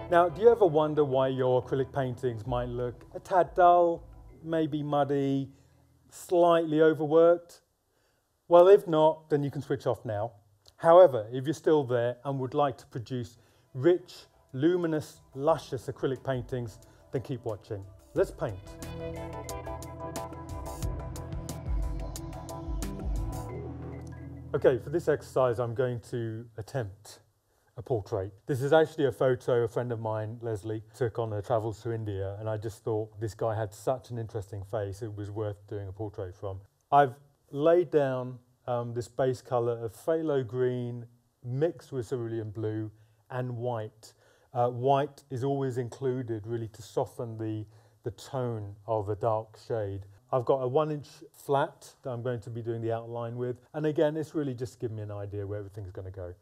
Now, do you ever wonder why your acrylic paintings might look a tad dull, maybe muddy, slightly overworked? Well, if not, then you can switch off now. However, if you're still there and would like to produce rich, luminous, luscious acrylic paintings, then keep watching. Let's paint. Okay, for this exercise, I'm going to attempt a portrait. This is actually a photo a friend of mine, Leslie, took on her travels to India, and I just thought this guy had such an interesting face, it was worth doing a portrait from. I've laid down this base colour of phthalo green mixed with cerulean blue and white. White is always included really to soften the tone of a dark shade. I've got a 1-inch flat that I'm going to be doing the outline with, and again it's really just to give me an idea where everything's going to go.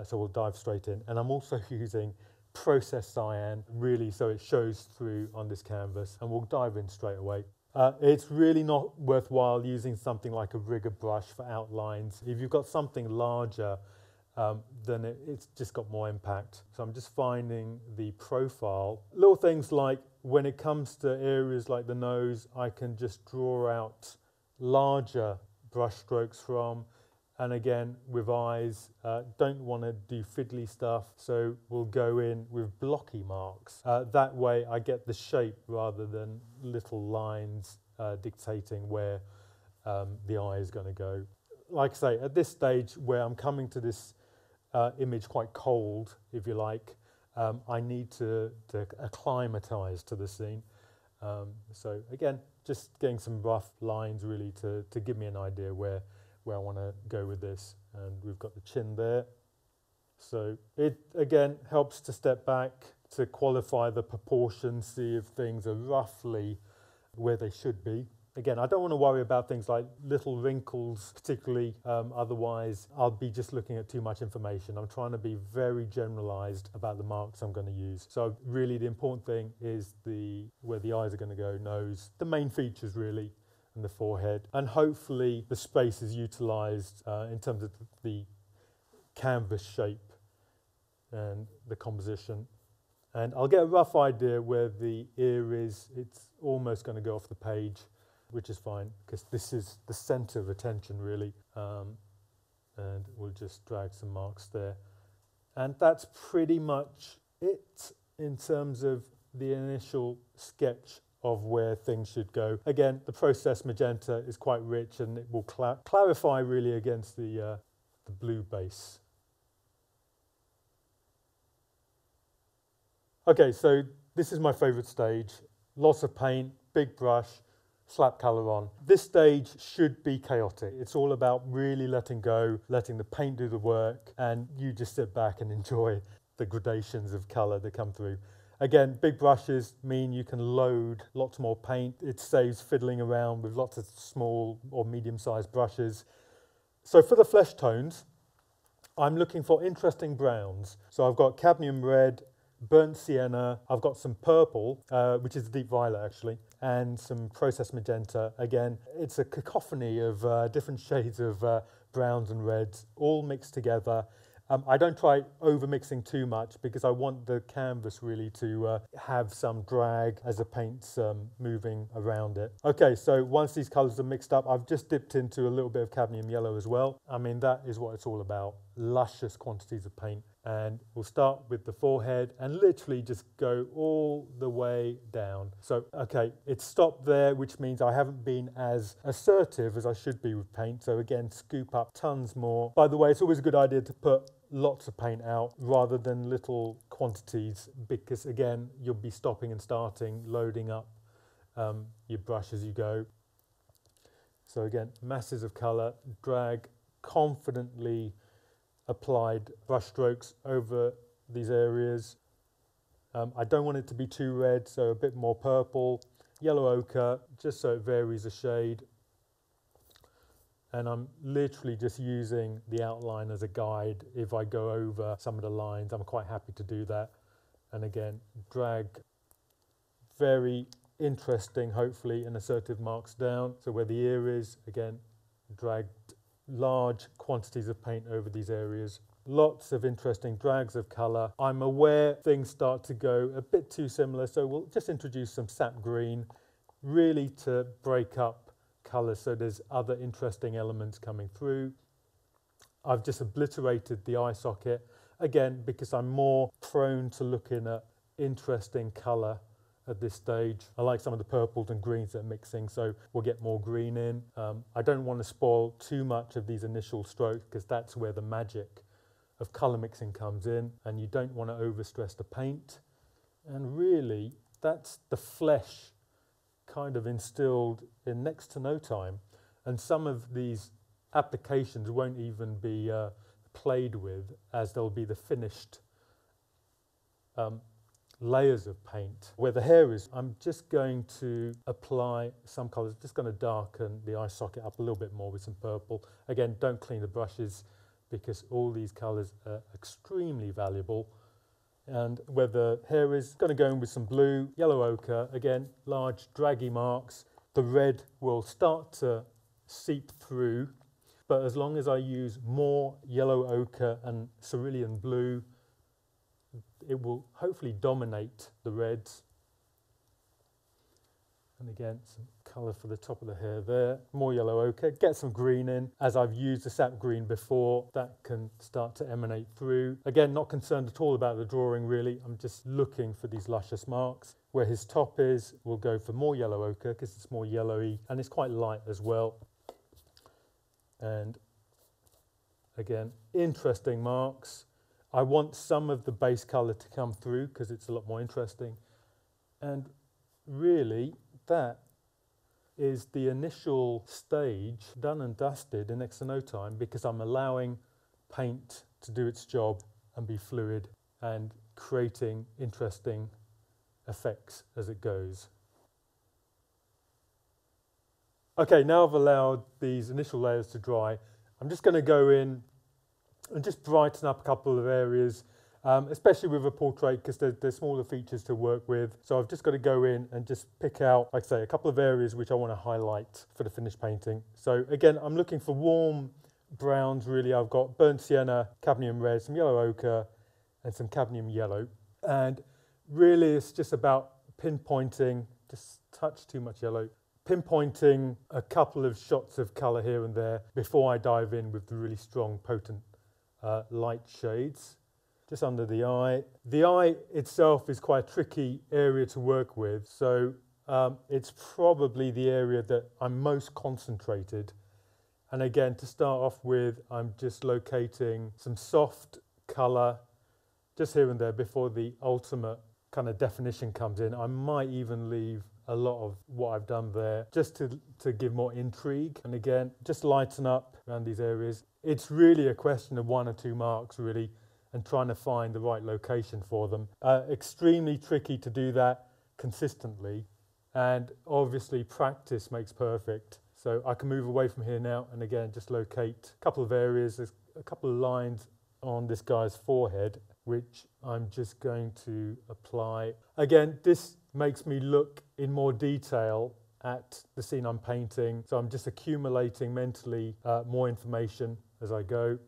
So we'll dive straight in, and I'm also using processed cyan really so it shows through on this canvas, and we'll dive in straight away. It's really not worthwhile using something like a rigger brush for outlines. If you've got something larger, then it's just got more impact. So I'm just finding the profile. Little things like when it comes to areas like the nose, I can just draw out larger brush strokes from. And again, with eyes, don't want to do fiddly stuff, so we'll go in with blocky marks. That way I get the shape rather than little lines dictating where the eye is going to go. Like I say, at this stage where I'm coming to this image quite cold, if you like, I need to acclimatise to the scene. So again, just getting some rough lines really to give me an idea where I want to go with this. And we've got the chin there. So it again helps to step back to qualify the proportions, see if things are roughly where they should be. Again, I don't want to worry about things like little wrinkles particularly, otherwise I'll be just looking at too much information. I'm trying to be very generalised about the marks I'm going to use. So really the important thing is where the eyes are going to go, nose, the main features really, and the forehead. And hopefully the space is utilised in terms of the canvas shape and the composition. And I'll get a rough idea where the ear is. It's almost going to go off the page, which is fine because this is the centre of attention really, and we'll just drag some marks there. And that's pretty much it in terms of the initial sketch of where things should go. Again, the processed magenta is quite rich and it will clarify really against the blue base. Okay, so this is my favourite stage. Lots of paint, big brush, slap colour on. This stage should be chaotic. It's all about really letting go, letting the paint do the work, and you just sit back and enjoy the gradations of colour that come through. Again, big brushes mean you can load lots more paint. It saves fiddling around with lots of small or medium-sized brushes. So for the flesh tones, I'm looking for interesting browns. So I've got cadmium red, burnt sienna, I've got some purple, which is deep violet actually, and some processed magenta. Again, it's a cacophony of different shades of browns and reds, all mixed together. I don't try over mixing too much because I want the canvas really to have some drag as the paint's moving around it. Okay, so once these colours are mixed up, I've just dipped into a little bit of cadmium yellow as well. I mean, that is what it's all about, luscious quantities of paint. And we'll start with the forehead and literally just go all the way down. So, okay, it's stopped there, which means I haven't been as assertive as I should be with paint. So again, scoop up tons more. By the way, it's always a good idea to put lots of paint out rather than little quantities, because again, you'll be stopping and starting, loading up your brush as you go. So again, masses of colour, drag confidently applied brush strokes over these areas. I don't want it to be too red, so a bit more purple, yellow ochre, just so it varies a shade. And I'm literally just using the outline as a guide. If I go over some of the lines, I'm quite happy to do that. And again, drag very interesting, hopefully, and assertive marks down. So where the ear is, again, drag large quantities of paint over these areas. lots of interesting drags of colour. I'm aware things start to go a bit too similar, so we'll just introduce some sap green, really to break up colours so there's other interesting elements coming through. I've just obliterated the eye socket, again, because I'm more prone to looking at interesting colour at this stage. I like some of the purples and greens that are mixing, so we'll get more green in. I don't want to spoil too much of these initial strokes because that's where the magic of colour mixing comes in, and you don't want to overstress the paint. And really, that's the flesh kind of instilled in next to no time. And some of these applications won't even be played with, as they'll be the finished layers of paint. Where the hair is, I'm just going to apply some colours, just going to darken the eye socket up a little bit more with some purple. Again, don't clean the brushes because all these colours are extremely valuable. And where the hair is, going to go in with some blue, yellow ochre, again, large draggy marks. The red will start to seep through, but as long as I use more yellow ochre and cerulean blue, it will hopefully dominate the reds. And again, some colour for the top of the hair there. More yellow ochre. Get some green in. As I've used the sap green before, that can start to emanate through. Again, not concerned at all about the drawing really. I'm just looking for these luscious marks. Where his top is, we'll go for more yellow ochre because it's more yellowy and it's quite light as well. And again, interesting marks. I want some of the base colour to come through because it's a lot more interesting. And really, that is the initial stage done and dusted in next to no time, because I'm allowing paint to do its job and be fluid and creating interesting effects as it goes. Okay, now I've allowed these initial layers to dry. I'm just going to go in and just brighten up a couple of areas, especially with a portrait because there's smaller features to work with. So I've just got to go in and just pick out, like I say, a couple of areas which I want to highlight for the finished painting. So again, I'm looking for warm browns really. I've got burnt sienna, cadmium red, some yellow ochre and some cadmium yellow. And really it's just about pinpointing, just touch too much yellow, pinpointing a couple of shots of colour here and there before I dive in with the really strong, potent light shades. Just under the eye. The eye itself is quite a tricky area to work with, so it's probably the area that I'm most concentrated. And again, to start off with, I'm just locating some soft colour just here and there before the ultimate kind of definition comes in. I might even leave a lot of what I've done there just to give more intrigue. And again, just lighten up around these areas. It's really a question of one or two marks really, and trying to find the right location for them. Extremely tricky to do that consistently, and obviously practice makes perfect. So I can move away from here now and again just locate a couple of areas. There's a couple of lines on this guy's forehead which I'm just going to apply. Again, this makes me look in more detail at the scene I'm painting, so I'm just accumulating mentally more information as I go.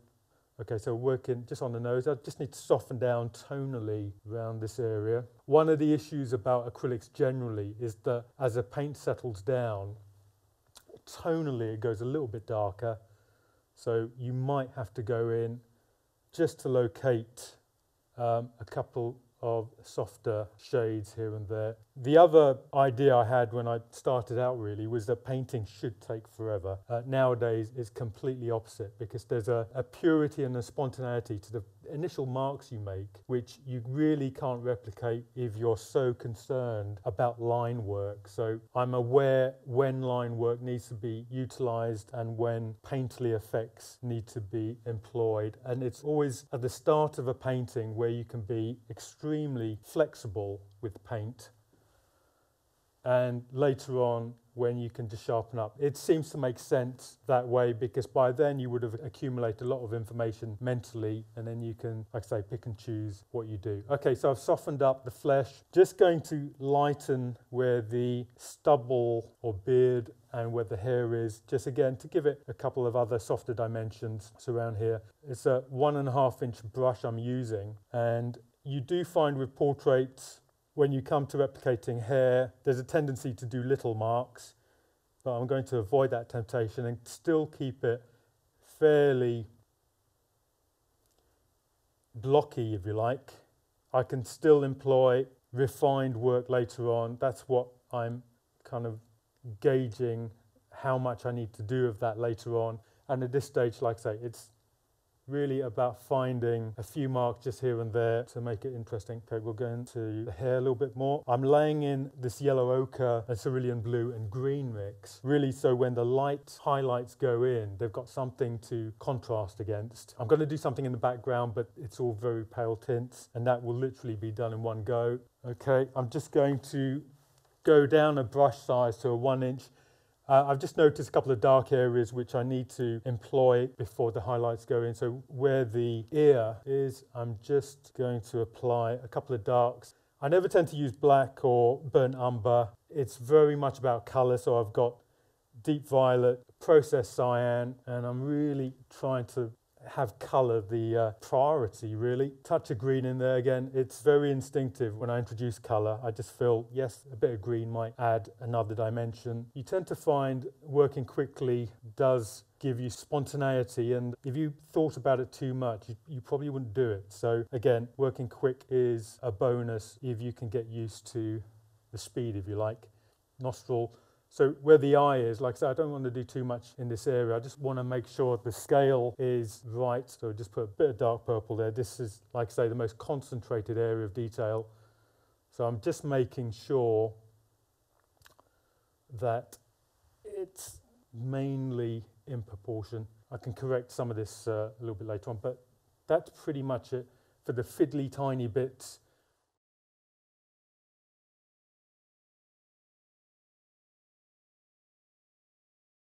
Okay, so working just on the nose, I just need to soften down tonally around this area. One of the issues about acrylics generally is that as the paint settles down, tonally it goes a little bit darker, so you might have to go in just to locate a couple of softer shades here and there. The other idea I had when I started out really was that painting should take forever. Nowadays it's completely opposite, because there's a purity and a spontaneity to the initial marks you make which you really can't replicate if you're so concerned about line work. So I'm aware when line work needs to be utilised and when painterly effects need to be employed, and it's always at the start of a painting where you can be extremely flexible with paint, and later on when you can just sharpen up. It seems to make sense that way, because by then you would have accumulated a lot of information mentally, and then you can, like I say, pick and choose what you do. Okay, so I've softened up the flesh. Just going to lighten where the stubble or beard and where the hair is, just again to give it a couple of other softer dimensions. So around here, it's a 1.5 inch brush I'm using, and you do find with portraits, when you come to replicating hair, there's a tendency to do little marks, but I'm going to avoid that temptation and still keep it fairly blocky, if you like. I can still employ refined work later on. That's what I'm kind of gauging how much I need to do of that later on. And at this stage, like I say, it's really about finding a few marks just here and there to make it interesting. Okay, we'll go into the hair a little bit more. I'm laying in this yellow ochre and cerulean blue and green mix, really so when the light highlights go in, they've got something to contrast against. I'm going to do something in the background, but it's all very pale tints, and that will literally be done in one go. Okay, I'm just going to go down a brush size to a 1 inch. I've just noticed a couple of dark areas which I need to employ before the highlights go in. So where the ear is, I'm just going to apply a couple of darks. I never tend to use black or burnt umber. It's very much about colour, so I've got deep violet, processed cyan, and I'm really trying to have colour the priority, really. Touch of green in there again. It's very instinctive when I introduce colour. I just feel, yes, a bit of green might add another dimension. You tend to find working quickly does give you spontaneity, and if you thought about it too much, you probably wouldn't do it. So again, working quick is a bonus if you can get used to the speed, if you like. Nostril. So where the eye is, like I said, I don't want to do too much in this area. I just want to make sure the scale is right. So just put a bit of dark purple there. This is, like I say, the most concentrated area of detail. So I'm just making sure that it's mainly in proportion. I can correct some of this a little bit later on, but that's pretty much it. For the fiddly tiny bits,